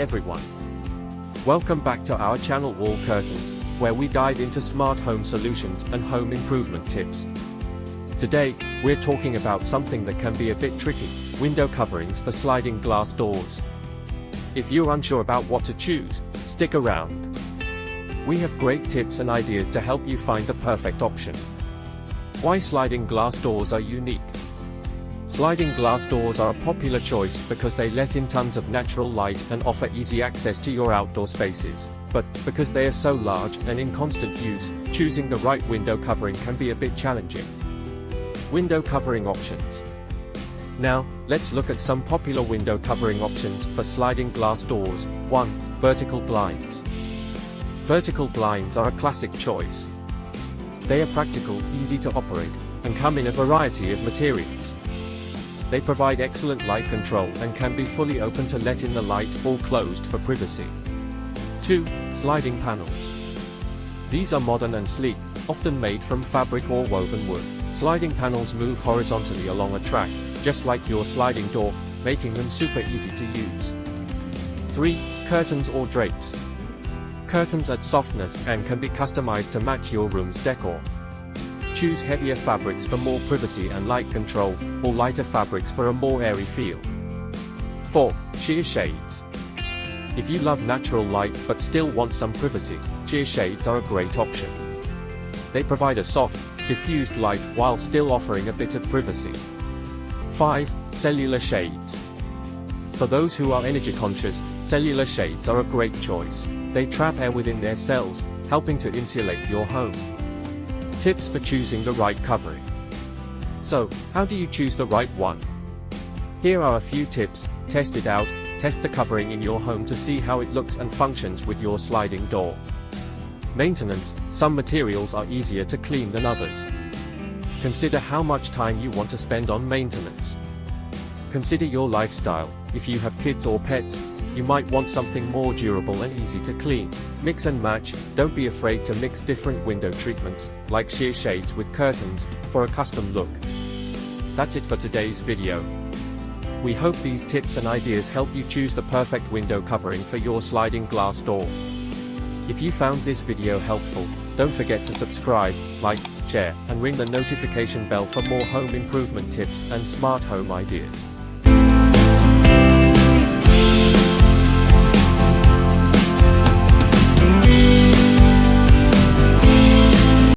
everyone. Welcome back to our channel Wall Curtains, where we dive into smart home solutions and home improvement tips. Today, we're talking about something that can be a bit tricky: window coverings for sliding glass doors. If you're unsure about what to choose, stick around. We have great tips and ideas to help you find the perfect option. Why sliding glass doors are unique. Sliding glass doors are a popular choice because they let in tons of natural light and offer easy access to your outdoor spaces. But because they are so large and in constant use, choosing the right window covering can be a bit challenging. Window covering options. Now, let's look at some popular window covering options for sliding glass doors. 1. Vertical blinds. Vertical blinds are a classic choice. They are practical, easy to operate, and come in a variety of materials. They provide excellent light control and can be fully open to let in the light or closed for privacy. 2. Sliding panels. These are modern and sleek, often made from fabric or woven wood. Sliding panels move horizontally along a track, just like your sliding door, making them super easy to use. 3. Curtains or drapes. Curtains add softness and can be customized to match your room's decor. Choose heavier fabrics for more privacy and light control, or lighter fabrics for a more airy feel. 4. Sheer shades. If you love natural light but still want some privacy, sheer shades are a great option. They provide a soft, diffused light while still offering a bit of privacy. 5. Cellular shades. For those who are energy conscious, cellular shades are a great choice. They trap air within their cells, helping to insulate your home. Tips for choosing the right covering. So, how do you choose the right one? Here are a few tips. Test it out. Test the covering in your home to see how it looks and functions with your sliding door. Maintenance. Some materials are easier to clean than others. Consider how much time you want to spend on maintenance. Consider your lifestyle. If you have kids or pets, you might want something more durable and easy to clean. Mix and match. Don't be afraid to mix different window treatments, like sheer shades with curtains, for a custom look. That's it for today's video. We hope these tips and ideas help you choose the perfect window covering for your sliding glass door. If you found this video helpful, don't forget to subscribe, like, share, and ring the notification bell for more home improvement tips and smart home ideas.